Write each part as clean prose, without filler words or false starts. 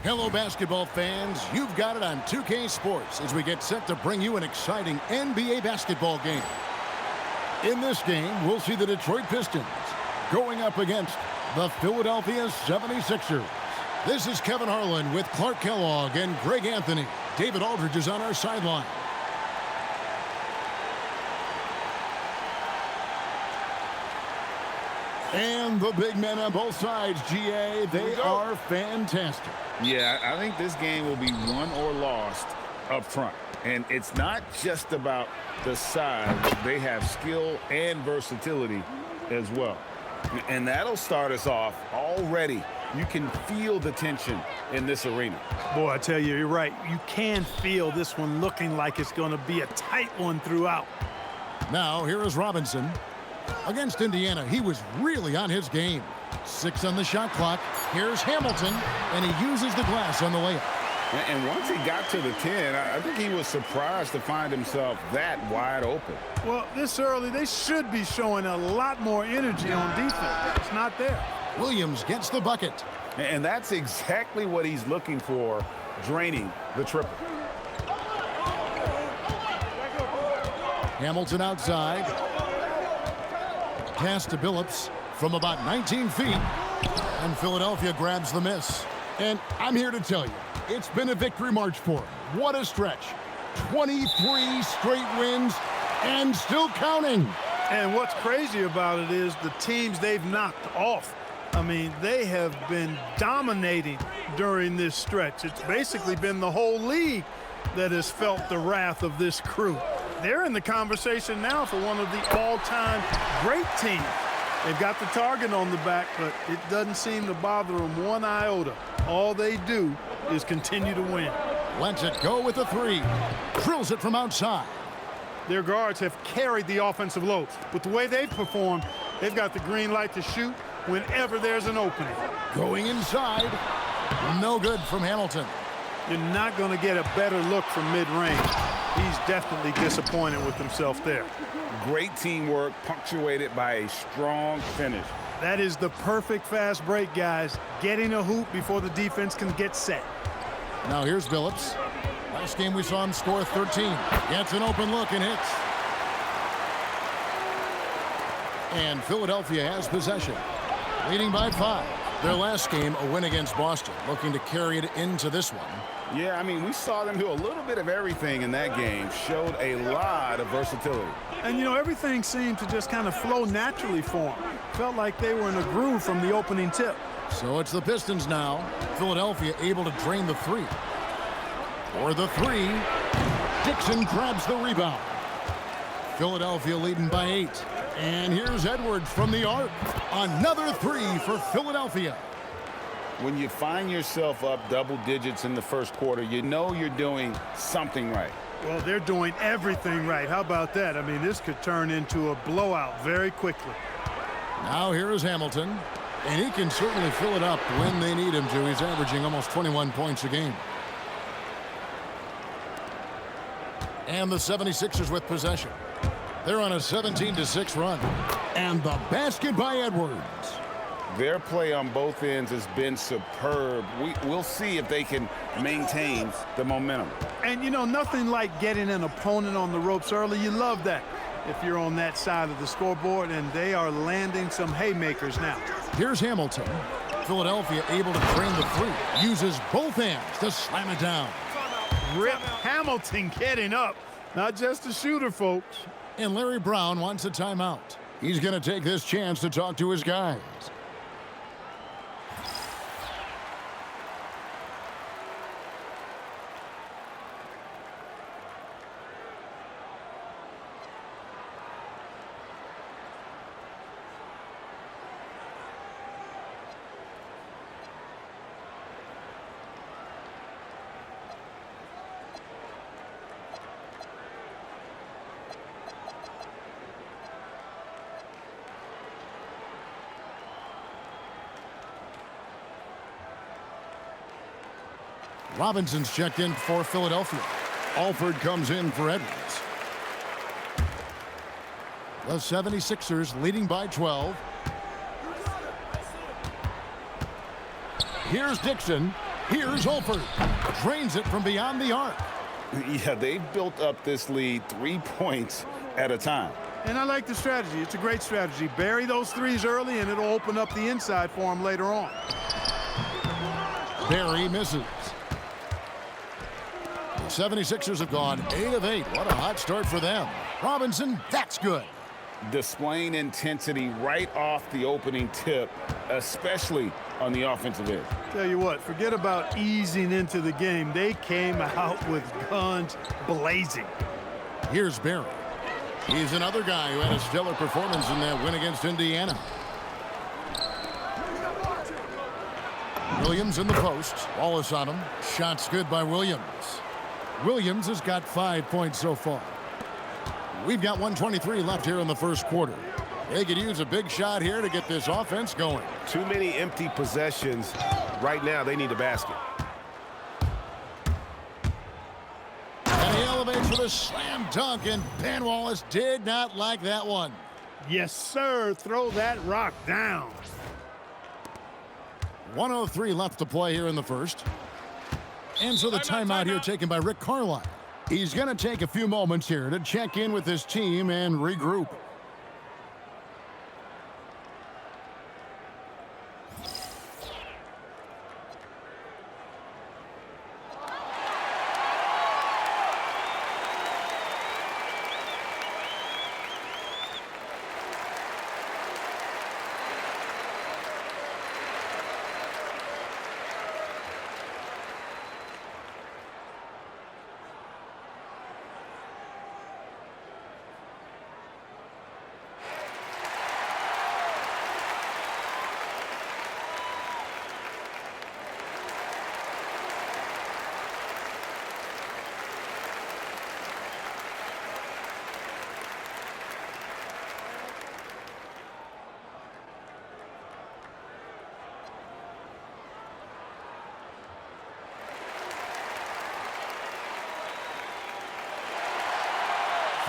Hello, basketball fans. You've got it on 2K Sports as we get set to bring you an exciting NBA basketball game. In this game, we'll see the Detroit Pistons going up against the Philadelphia 76ers. This is Kevin Harlan with Clark Kellogg and Greg Anthony. David Aldridge is on our sideline. And the big men on both sides, GA, they are fantastic. Yeah, I think this game will be won or lost up front. And it's not just about the size. They have skill and versatility as well. And that'll start us off already. You can feel the tension in this arena. Boy, I tell you, you're right. You can feel this one looking like it's going to be a tight one throughout. Now, here is Robinson. Against Indiana, he was really on his game. 6 on the shot clock. Here's Hamilton, and he uses the glass on the layup. And once he got to the 10, I think he was surprised to find himself that wide open. Well, this early, they should be showing a lot more energy on defense. It's not there. Williams gets the bucket. And that's exactly what he's looking for, draining the triple. Hamilton outside. Pass to Billups from about 19 feet. And Philadelphia grabs the miss. And I'm here to tell you, it's been a victory march for him. What a stretch. 23 straight wins and still counting. And what's crazy about it is the teams they've knocked off. I mean, they have been dominating during this stretch. It's basically been the whole league that has felt the wrath of this crew. They're in the conversation now for one of the all-time great teams. They've got the target on the back, but it doesn't seem to bother them one iota. All they do is continue to win. Lets it go with a 3. Drills it from outside. Their guards have carried the offensive load. With the way they've performed, they've got the green light to shoot whenever there's an opening. Going inside. No good from Hamilton. You're not going to get a better look from mid-range. He's definitely disappointed with himself there. Great teamwork, punctuated by a strong finish. That is the perfect fast break, guys. Getting a hoop before the defense can get set. Now here's Billups. Last game we saw him score 13. Gets an open look and hits. And Philadelphia has possession. Leading by 5. Their last game, a win against Boston. Looking to carry it into this one. Yeah, I mean, we saw them do a little bit of everything in that game. Showed a lot of versatility. And, you know, everything seemed to just kind of flow naturally for them. Felt like they were in a groove from the opening tip. So it's the Pistons now. Philadelphia able to drain the 3. For the 3, Dixon grabs the rebound. Philadelphia leading by 8. And here's Edwards from the arc. Another 3 for Philadelphia. When you find yourself up double digits in the first quarter, you know you're doing something right. Well, they're doing everything right. How about that? I mean, this could turn into a blowout very quickly. Now here is Hamilton. And he can certainly fill it up when they need him to. He's averaging almost 21 points a game. And the 76ers with possession. They're on a 17-6 run. And the basket by Edwards. Their play on both ends has been superb. We'll see if they can maintain the momentum. And, you know, nothing like getting an opponent on the ropes early. You love that if you're on that side of the scoreboard, and they are landing some haymakers now. Here's Hamilton. Philadelphia able to drain the 3. Uses both hands to slam it down. Rip Hamilton getting up. Not just a shooter, folks. And Larry Brown wants a timeout. He's going to take this chance to talk to his guys. Robinson's checked in for Philadelphia. Alford comes in for Edwards. The 76ers leading by 12. Here's Dixon. Here's Olford. Drains it from beyond the arc. Yeah, they've built up this lead 3 points at a time. And I like the strategy. It's a great strategy. Bury those threes early, and it'll open up the inside for him later on. Barry misses. The 76ers have gone 8 of 8. What a hot start for them. Robinson, that's good. Displaying intensity right off the opening tip, especially on the offensive end. Tell you what, forget about easing into the game. They came out with guns blazing. Here's Barry. He's another guy who had a stellar performance in that win against Indiana. Williams in the post. Wallace on him. Shots good by Williams. Williams has got 5 points so far. We've got 1:23 left here in the first quarter. They could use a big shot here to get this offense going. Too many empty possessions. Right now, they need a basket. And he elevates with a slam dunk, and Ben Wallace did not like that one. Yes, sir. Throw that rock down. 1:03 left to play here in the first. And so the timeout here taken by Rick Carlisle. He's going to take a few moments here to check in with his team and regroup.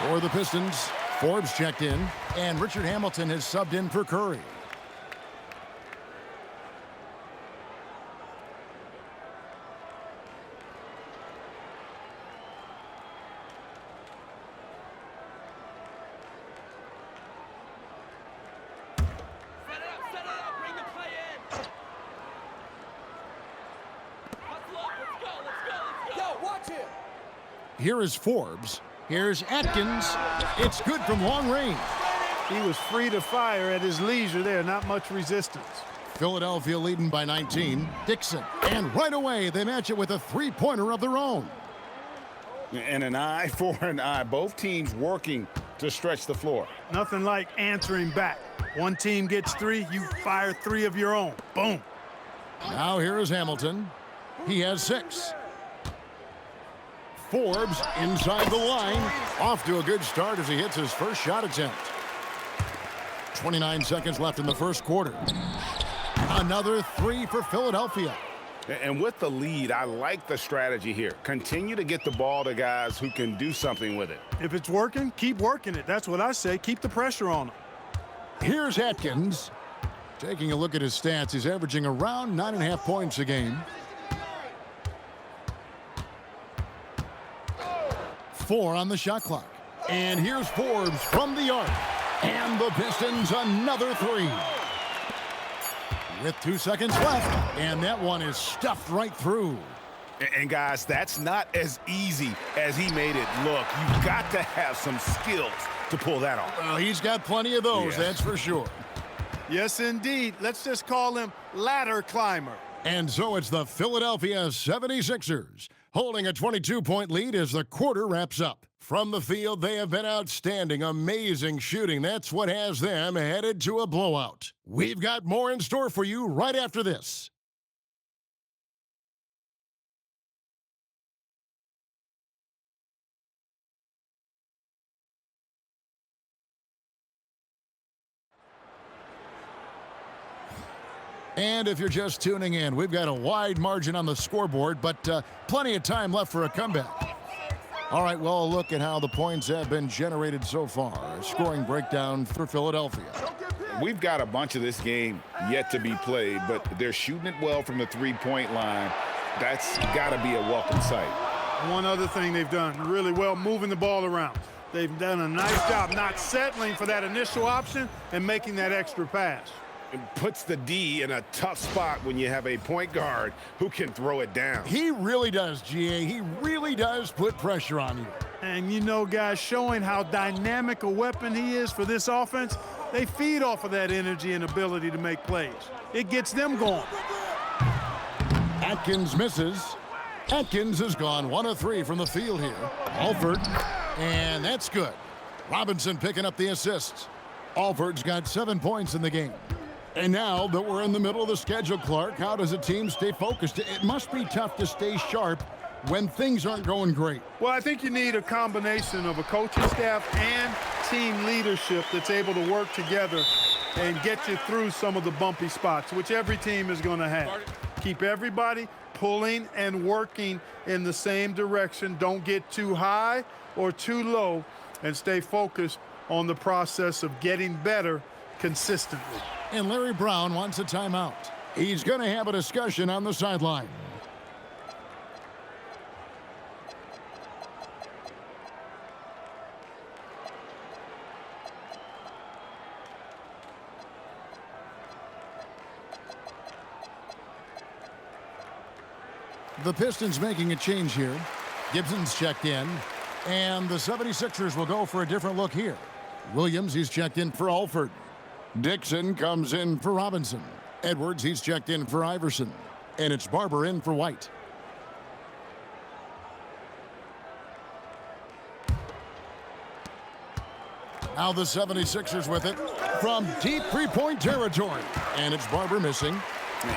For the Pistons, Forbes checked in, and Richard Hamilton has subbed in for Curry. Set it up, bring the play in. Hustle up, let's go. Yo, watch it. Here is Forbes. Here's Atkins. It's good from long range. He was free to fire at his leisure there. Not much resistance. Philadelphia leading by 19. Dixon. And right away, they match it with a three-pointer of their own. And an eye for an eye. Both teams working to stretch the floor. Nothing like answering back. One team gets three, you fire three of your own. Boom. Now here is Hamilton. He has 6. Forbes inside the line. Off to a good start as he hits his first shot attempt. 29 seconds left in the first quarter. Another 3 for Philadelphia. And with the lead, I like the strategy here. Continue to get the ball to guys who can do something with it. If it's working, keep working it. That's what I say. Keep the pressure on them. Here's Atkins. Taking a look at his stats, he's averaging around 9.5 points a game. 4 on the shot clock. And here's Forbes from the arc. And the Pistons another 3. With 2 seconds left. And that one is stuffed right through. And guys, that's not as easy as he made it look. You've got to have some skills to pull that off. Well, he's got plenty of those, that's for sure. Yes, indeed. Let's just call him ladder climber. And so it's the Philadelphia 76ers holding a 22-point lead as the quarter wraps up. From the field, they have been outstanding, amazing shooting. That's what has them headed to a blowout. We've got more in store for you right after this. And if you're just tuning in, we've got a wide margin on the scoreboard, but plenty of time left for a comeback. All right, well, look at how the points have been generated so far. A scoring breakdown for Philadelphia. We've got a bunch of this game yet to be played, but they're shooting it well from the three-point line. That's got to be a welcome sight. One other thing they've done really well, moving the ball around. They've done a nice job not settling for that initial option and making that extra pass. It puts the D in a tough spot when you have a point guard who can throw it down. He really does, GA. He really does put pressure on you. And you know, guys, showing how dynamic a weapon he is for this offense, they feed off of that energy and ability to make plays. It gets them going. Atkins misses. Atkins has gone 1 of 3 from the field here. Alford, and that's good. Robinson picking up the assists. Alford's got 7 points in the game. And now that we're in the middle of the schedule, Clark, how does a team stay focused? It must be tough to stay sharp when things aren't going great. Well, I think you need a combination of a coaching staff and team leadership that's able to work together and get you through some of the bumpy spots, which every team is going to have. Keep everybody pulling and working in the same direction. Don't get too high or too low, and stay focused on the process of getting better consistently. And Larry Brown wants a timeout. He's going to have a discussion on the sideline. The Pistons making a change here. Gibson's checked in, and the 76ers will go for a different look here. Williams, he's checked in for Alford. Dixon comes in for Robinson. Edwards, he's checked in for Iverson. And it's Barber in for White. Now the 76ers with it from deep three-point territory. And it's Barber missing.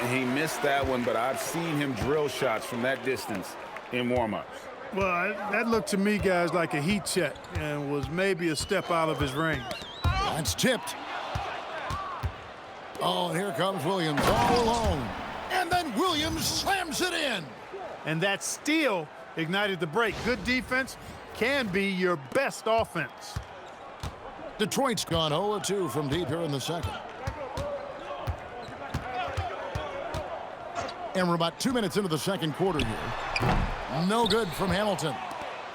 He missed that one, but I've seen him drill shots from that distance in warm-ups. Well, that looked to me, guys, like a heat check and was maybe a step out of his range. That's tipped. Oh, and here comes Williams all alone. And then Williams slams it in. And that steal ignited the break. Good defense can be your best offense. Detroit's gone 0-2 from deep here in the second. And we're about 2 minutes into the second quarter here. No good from Hamilton.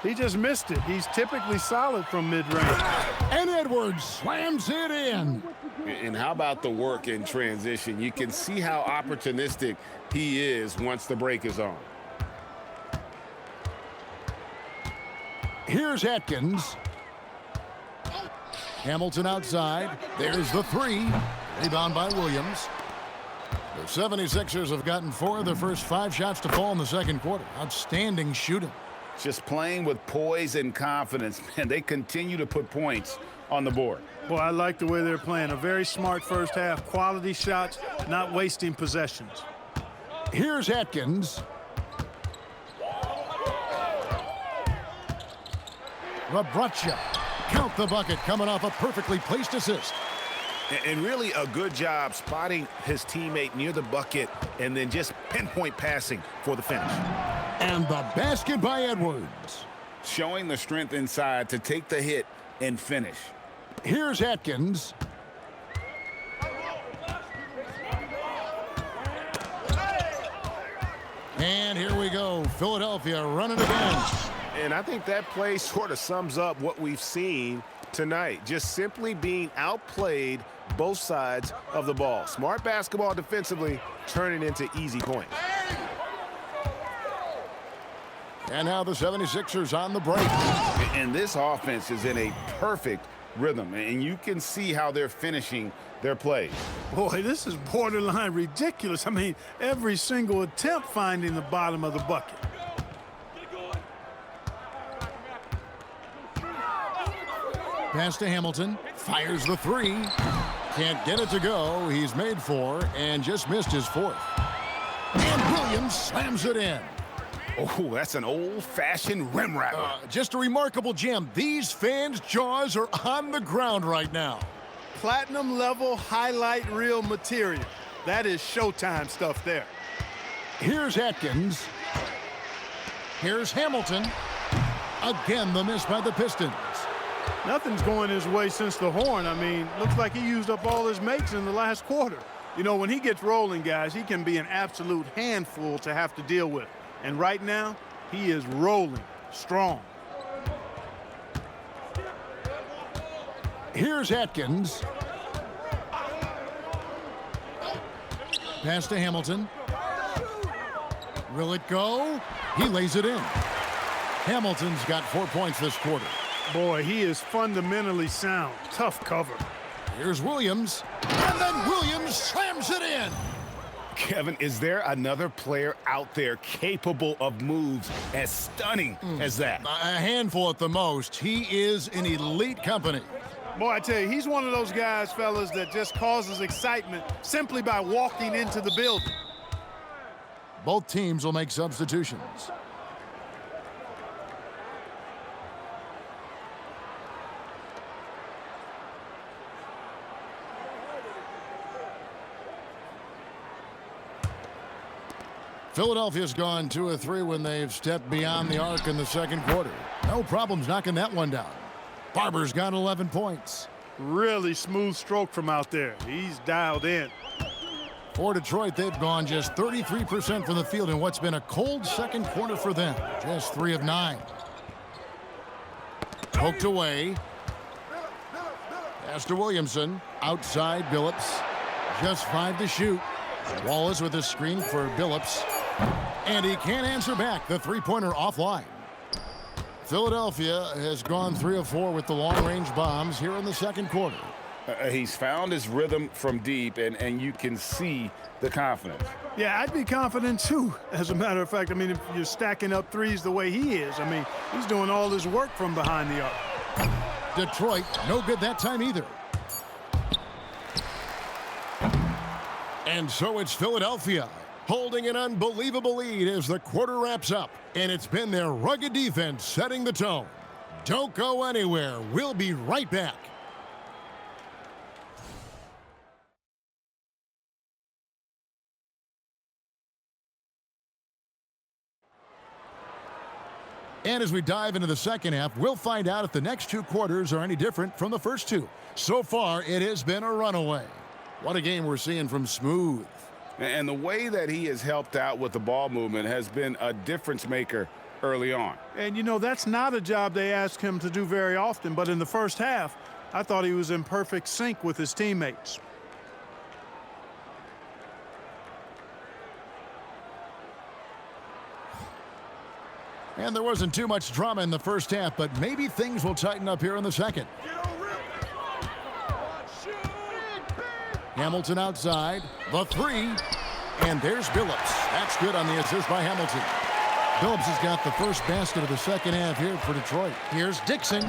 He just missed it. He's typically solid from mid-range. And Edwards slams it in. And how about the work in transition? You can see how opportunistic he is once the break is on. Here's Atkins. Hamilton outside. There's the three. Rebound by Williams. The 76ers have gotten 4 of their first 5 shots to fall in the second quarter. Outstanding shooting. Just playing with poise and confidence, and they continue to put points on the board. Well, I like the way they're playing. A very smart first half. Quality shots, not wasting possessions. Here's Atkins. Rabracha. Count the bucket coming off a perfectly placed assist. And really a good job spotting his teammate near the bucket and then just pinpoint passing for the finish. And the basket by Edwards. Showing the strength inside to take the hit and finish. Here's Atkins. And here we go. Philadelphia running again. And I think that play sort of sums up what we've seen tonight. Just simply being outplayed both sides of the ball. Smart basketball defensively, turning into easy points. And now the 76ers on the break. And this offense is in a perfect rhythm, and you can see how they're finishing their plays. Boy, this is borderline ridiculous. I mean, every single attempt finding the bottom of the bucket. Pass to Hamilton. Fires the three. Can't get it to go. He's made 4 and just missed his 4th. And Williams slams it in. Oh, that's an old-fashioned rim wrapper. Just a remarkable gem. These fans' jaws are on the ground right now. Platinum level highlight reel material. That is Showtime stuff there. Here's Atkins. Here's Hamilton. Again, the miss by the Pistons. Nothing's going his way since the horn. I mean, looks like he used up all his makes in the last quarter. You know, when he gets rolling, guys, he can be an absolute handful to have to deal with. And right now, he is rolling strong. Here's Atkins. Pass to Hamilton. Will it go? He lays it in. Hamilton's got 4 points this quarter. Boy, he is fundamentally sound. Tough cover. Here's Williams. And then Williams slams it in. Kevin, is there another player out there capable of moves as stunning as that? A handful at the most. He is in elite company. Boy, I tell you, he's one of those guys, fellas, that just causes excitement simply by walking into the building. Both teams will make substitutions. Philadelphia's gone 2 of 3 when they've stepped beyond the arc in the second quarter. No problems knocking that one down. Barber's got 11 points. Really smooth stroke from out there. He's dialed in. For Detroit, they've gone just 33% from the field in what's been a cold second quarter for them. Just 3 of 9. Poked away. Pass to Williamson. Outside Billups. Just 5 to shoot. Wallace with a screen for Billups. And he can't answer back. The three-pointer offline. Philadelphia has gone 3 of 4 with the long-range bombs here in the second quarter. He's found his rhythm from deep, and you can see the confidence. Yeah, I'd be confident too. As a matter of fact, I mean, if you're stacking up threes the way he is, I mean, he's doing all his work from behind the arc. Detroit, no good that time either. And so it's Philadelphia holding an unbelievable lead as the quarter wraps up. And it's been their rugged defense setting the tone. Don't go anywhere. We'll be right back. And as we dive into the second half, we'll find out if the next 2 quarters are any different from the first 2. So far, it has been a runaway. What a game we're seeing from Smooth. And the way that he has helped out with the ball movement has been a difference maker early on. And, you know, that's not a job they ask him to do very often, but in the first half, I thought he was in perfect sync with his teammates. And there wasn't too much drama in the first half, but maybe things will tighten up here in the second. Hamilton outside, the 3, and there's Billups. That's good on the assist by Hamilton. Billups has got the first basket of the second half here for Detroit. Here's Dixon.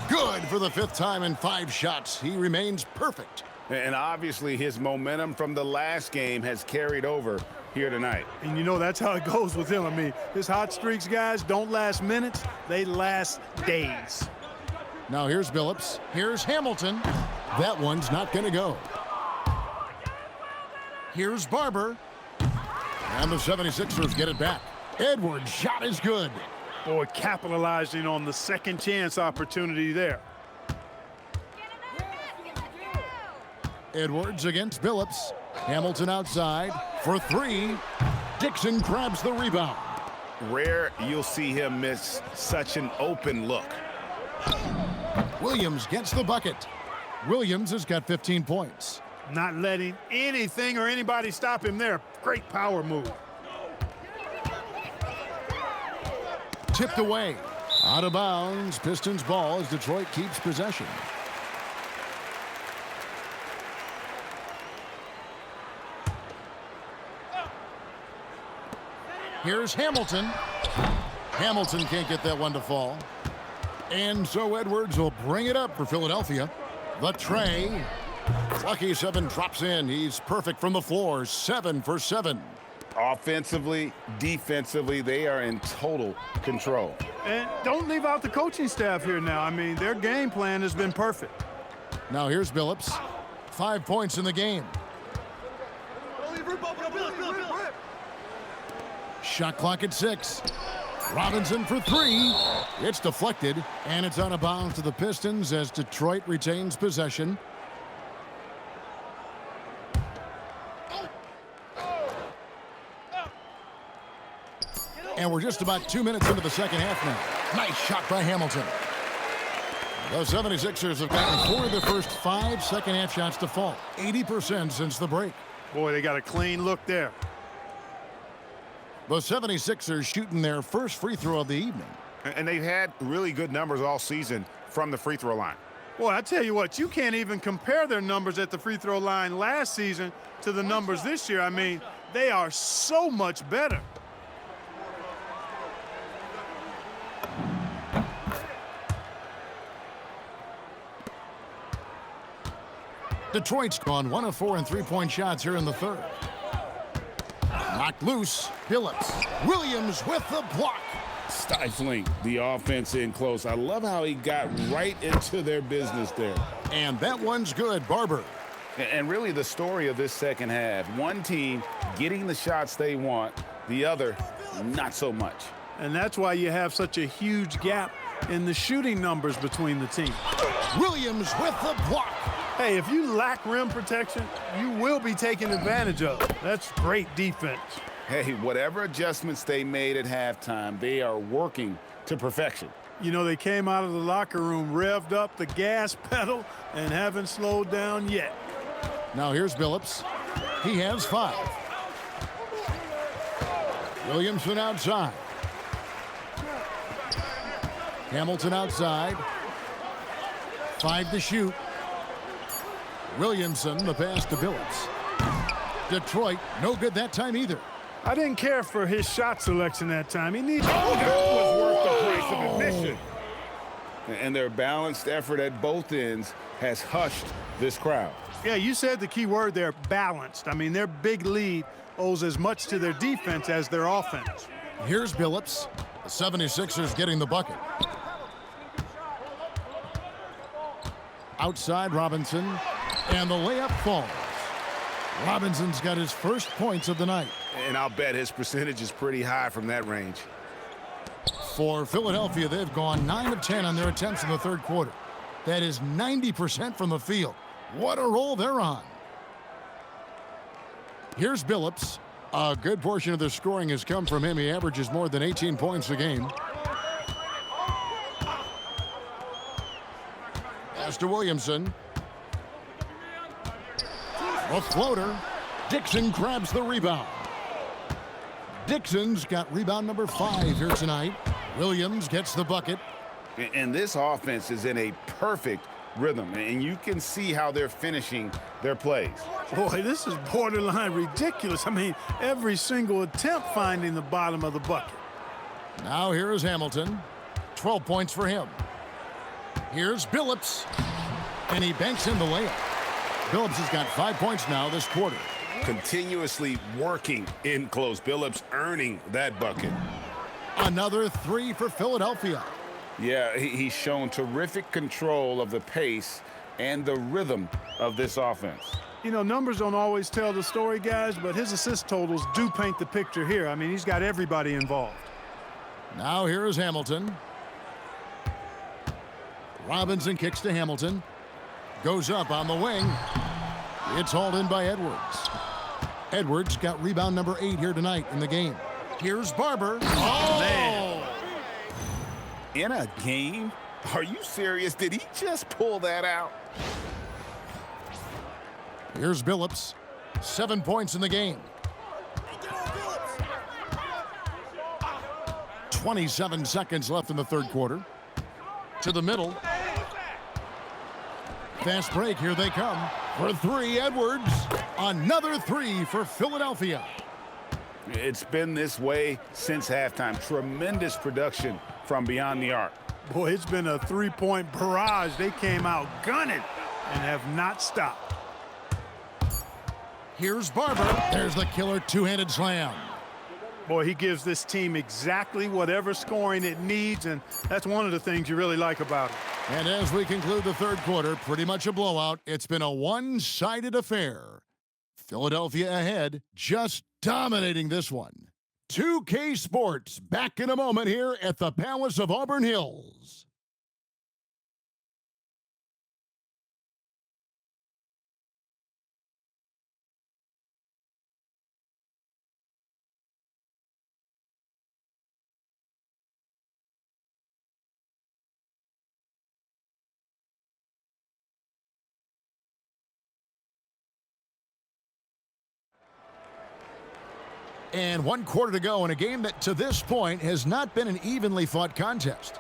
Good for the 5th time in 5 shots. He remains perfect. And obviously his momentum from the last game has carried over here tonight. And you know, that's how it goes with him. I mean, his hot streaks, guys, don't last minutes. They last days. Now here's Billups. Here's Hamilton. That one's not going to go. Here's Barber. And the 76ers get it back. Edwards' shot is good. Boy, capitalizing on the second chance opportunity there. Edwards against Billups. Hamilton outside for 3. Dixon grabs the rebound. Rare you'll see him miss such an open look. Williams gets the bucket. Williams has got 15 points. Not letting anything or anybody stop him there. Great power move. Tipped away. Out of bounds. Pistons ball as Detroit keeps possession. Here's Hamilton. Hamilton can't get that one to fall. And so Edwards will bring it up for Philadelphia. The tray. Lucky 7 drops in. He's perfect from the floor. 7 for 7. Offensively, defensively, they are in total control. And don't leave out the coaching staff here now. I mean, their game plan has been perfect. Now here's Billups. 5 points in the game. Shot clock at 6. Robinson for 3. It's deflected, and it's out of bounds to the Pistons as Detroit retains possession. And we're just about 2 minutes into the second half now. Nice shot by Hamilton. The 76ers have gotten 4 of the first 5 second-half shots to fall. 80% since the break. Boy, they got a clean look there. The 76ers shooting their first free throw of the evening. And they've had really good numbers all season from the free throw line. Boy, I tell you what, you can't even compare their numbers at the free throw line last season to the numbers this year. I mean, they are so much better. Detroit's gone 1 of 4 in three-point shots here in the third. Knocked loose. Billups. Williams with the block. Stifling the offense in close. I love how he got right into their business there. And that one's good. Barber. And really the story of this second half, one team getting the shots they want, the other not so much. And that's why you have such a huge gap in the shooting numbers between the teams. Williams with the block. Hey, if you lack rim protection, you will be taken advantage of. That's great defense. Hey, whatever adjustments they made at halftime, they are working to perfection. You know, they came out of the locker room, revved up the gas pedal, and haven't slowed down yet. Now here's Billups. He has 5. Williamson outside. Hamilton outside. 5 to shoot. Williamson, the pass to Billups. Detroit, no good that time either. I didn't care for his shot selection that time. He needs. Oh, that was worth the price of admission. And their balanced effort at both ends has hushed this crowd. Yeah, you said the key word there, balanced. I mean, their big lead owes as much to their defense as their offense. Here's Billups. The 76ers getting the bucket. Outside Robinson. And the layup falls. Robinson's got his first points of the night. And I'll bet his percentage is pretty high from that range. For Philadelphia, they've gone 9 of 10 on their attempts in the third quarter. That is 90% from the field. What a roll they're on. Here's Billups. A good portion of the scoring has come from him. He averages more than 18 points a game. Pass to Williamson. A floater. Dixon grabs the rebound. Dixon's got rebound number 5 here tonight. Williams gets the bucket. And this offense is in a perfect rhythm, and you can see how they're finishing their plays. Boy, this is borderline ridiculous. I mean, every single attempt finding the bottom of the bucket. Now here is Hamilton. 12 points for him. Here's Billups. And he banks in the layup. Billups has got 5 points now this quarter. Continuously working in close. Billups earning that bucket. Another 3 for Philadelphia. Yeah, he's shown terrific control of the pace and the rhythm of this offense. You know, numbers don't always tell the story, guys, but his assist totals do paint the picture here. I mean, he's got everybody involved. Now here is Hamilton. Robinson kicks to Hamilton. Goes up on the wing. It's hauled in by Edwards. Edwards got rebound number 8 here tonight in the game. Here's Barber. Oh, man. In a game? Are you serious? Did he just pull that out? Here's Billups. 7 points in the game. 27 seconds left in the third quarter. To the middle. Fast break. Here they come. For 3, Edwards. Another 3 for Philadelphia. It's been this way since halftime. Tremendous production from beyond the arc. Boy, it's been a three-point barrage. They came out gunning and have not stopped. Here's Barber. There's the killer two-handed slam. Boy, he gives this team exactly whatever scoring it needs, and that's one of the things you really like about it. And as we conclude the third quarter, pretty much a blowout. It's been a one-sided affair. Philadelphia ahead, just dominating this one. 2K Sports back in a moment here at the Palace of Auburn Hills. And 1 quarter to go in a game that to this point has not been an evenly fought contest.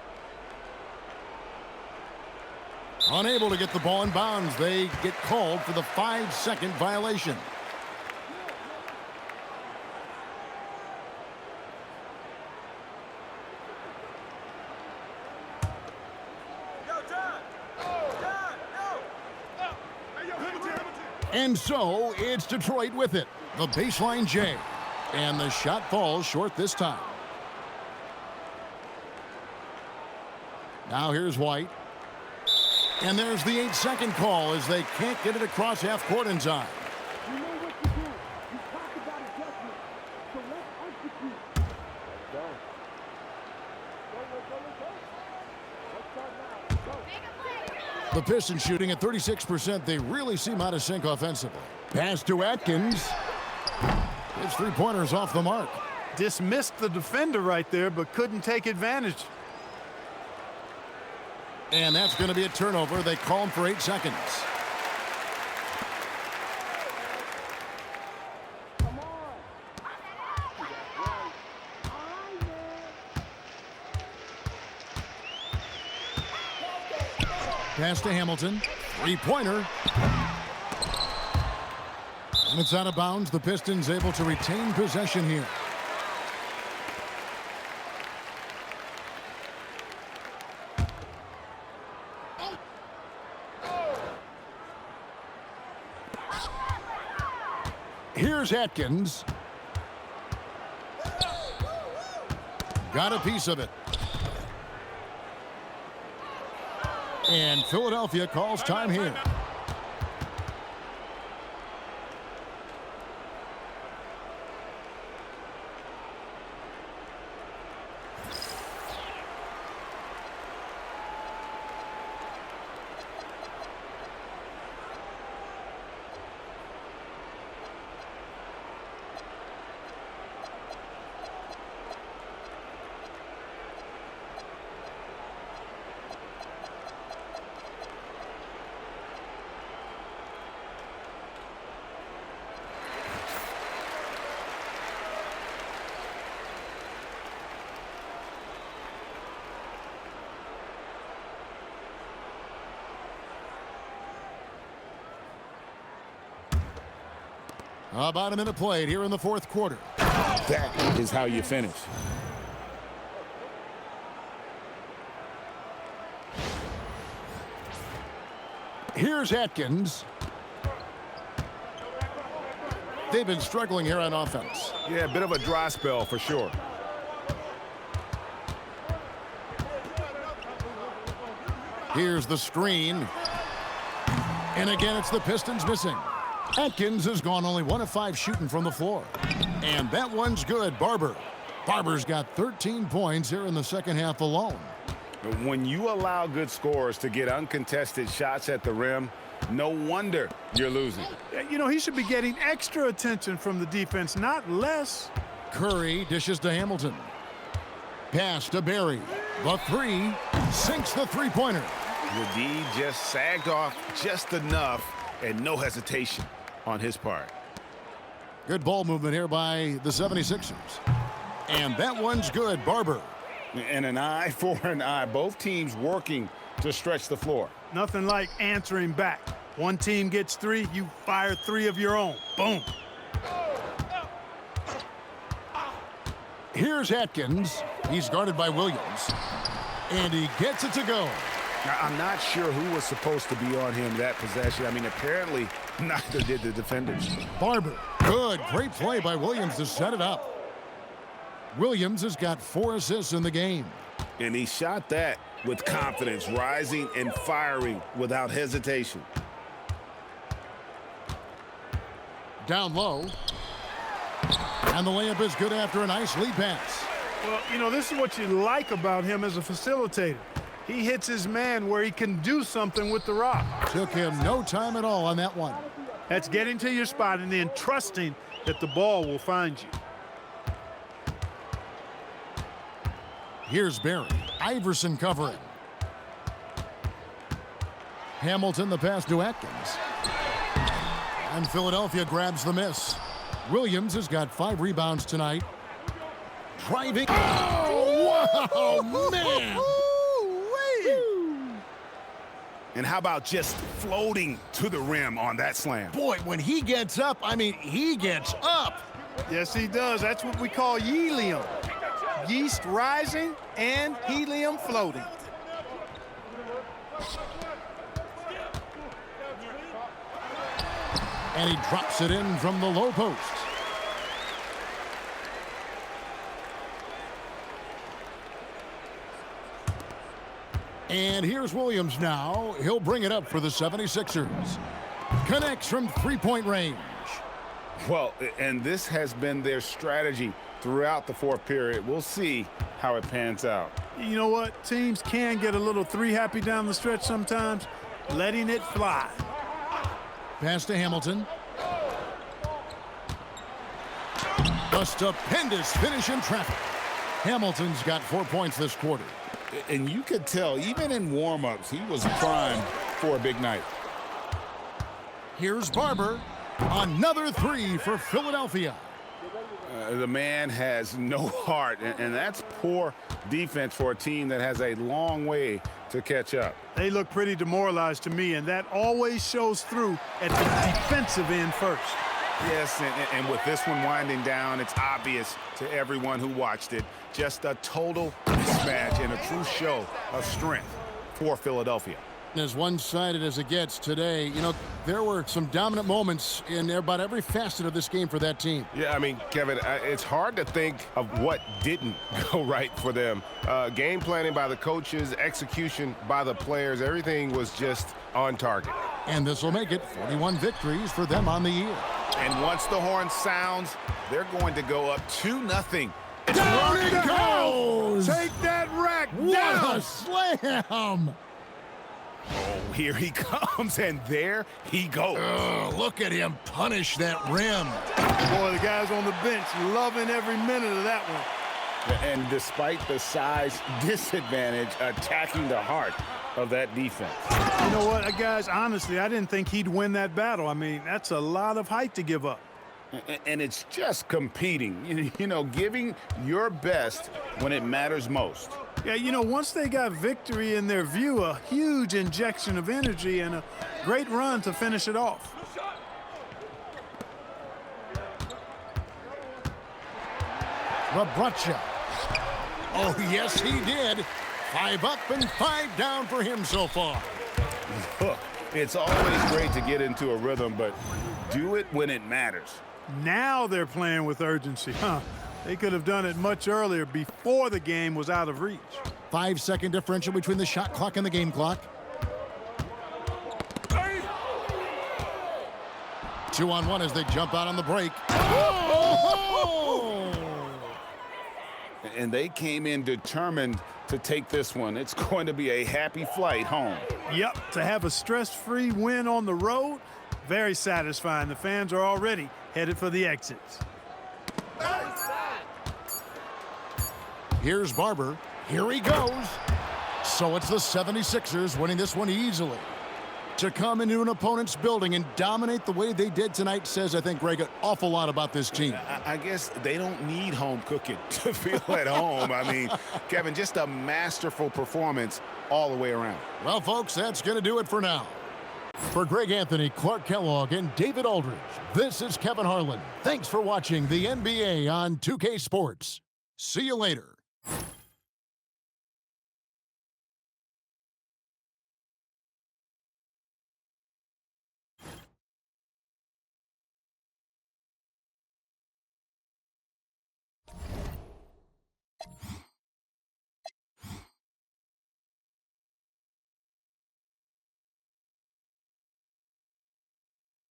Unable to get the ball in bounds. They get called for the 5-second violation. And so it's Detroit with it. The baseline J. And the shot falls short this time. Now here's White. And there's the 8-second call as they can't get it across half court in time. You know what to do. You talk about adjustment. So let's execute. Let's go. Let's start now. Go. The Pistons shooting at 36%. They really seem out of sync offensively. Pass to Atkins. His three-pointer's off the mark. Dismissed the defender right there, but couldn't take advantage. And that's going to be a turnover. They call him for 8 seconds. Pass to Hamilton. Three-pointer. And it's out of bounds. The Pistons able to retain possession here. Here's Atkins. Got a piece of it. And Philadelphia calls time here. About a minute played here in the fourth quarter. That is how you finish. Here's Atkins. They've been struggling here on offense. Yeah, a bit of a dry spell for sure. Here's the screen. And again, it's the Pistons missing. Atkins has gone only 1 of 5 shooting from the floor. And that one's good. Barber's got 13 points here in the second half alone. When you allow good scorers to get uncontested shots at the rim, no wonder you're losing. You know, he should be getting extra attention from the defense, not less. Curry dishes to Hamilton. Pass to Barry. The three sinks the three-pointer. The D just sagged off just enough and no hesitation on his part. Good ball movement here by the 76ers. And that one's good. Barber. And an eye for an eye. Both teams working to stretch the floor. Nothing like answering back. One team gets 3, you fire 3 of your own. Boom. Here's Atkins. He's guarded by Williams. And he gets it to go. Now, I'm not sure who was supposed to be on him that possession. I mean, apparently neither did the defenders. Barber. Good. Great play by Williams to set it up. Williams has got 4 assists in the game. And he shot that with confidence, rising and firing without hesitation. Down low. And the layup is good after a nice lead pass. Well, you know, this is what you like about him as a facilitator. He hits his man where he can do something with the rock. Took him no time at all on that one. That's getting to your spot and then trusting that the ball will find you. Here's Barry. Iverson covering. Hamilton the pass to Atkins. And Philadelphia grabs the miss. Williams has got 5 rebounds tonight. Driving. Oh, wow, man. And how about just floating to the rim on that slam? Boy, when he gets up, I mean, he gets up. Yes, he does. That's what we call helium. Yeast rising and helium floating. And he drops it in from the low post. And here's Williams now. He'll bring it up for the 76ers. Connects from three-point range. Well, and this has been their strategy throughout the fourth period. We'll see how it pans out. You know what? Teams can get a little three-happy down the stretch sometimes, letting it fly. Pass to Hamilton. A stupendous finish in traffic. Hamilton's got 4 points this quarter. And you could tell, even in warm-ups, he was primed for a big night. Here's Barber. Another 3 for Philadelphia. The man has no heart, and that's poor defense for a team that has a long way to catch up. They look pretty demoralized to me, and that always shows through at the defensive end first. Yes, and with this one winding down, it's obvious to everyone who watched it. Just a total mismatch and a true show of strength for Philadelphia. As one-sided as it gets today, you know, there were some dominant moments in about every facet of this game for that team. Yeah, I mean, Kevin, it's hard to think of what didn't go right for them. Game planning by the coaches, execution by the players, everything was just on target. And this will make it 41 victories for them on the year. And once the horn sounds, they're going to go up 2-0. Down it goes! Take that rack What down! a slam! Oh, here he comes, and there he goes. Look at him punish that rim. Boy, the guys on the bench loving every minute of that one. And despite the size disadvantage, attacking the heart of that defense. You know what, guys, honestly, I didn't think he'd win that battle. I mean, that's a lot of height to give up. And it's just competing, you know, giving your best when it matters most. Yeah, you know, once they got victory in their view, a huge injection of energy and a great run to finish it off. Labracha. Oh, yes, he did. 5 up and 5 down for him so far. Look, it's always great to get into a rhythm, but do it when it matters. Now they're playing with urgency, huh? They could have done it much earlier before the game was out of reach. 5-second differential between the shot clock and the game clock. 2-on-1 as they jump out on the break. Oh! And they came in determined to take this one. It's going to be a happy flight home. Yep, to have a stress-free win on the road, very satisfying. The fans are already headed for the exits. Here's Barber. Here he goes. So it's the 76ers winning this one easily. To come into an opponent's building and dominate the way they did tonight says, I think, Greg, an awful lot about this team. I guess they don't need home cooking to feel at home. I mean, Kevin, just a masterful performance all the way around. Well, folks, that's going to do it for now. For Greg Anthony, Clark Kellogg, and David Aldridge, this is Kevin Harlan. Thanks for watching the NBA on 2K Sports. See you later.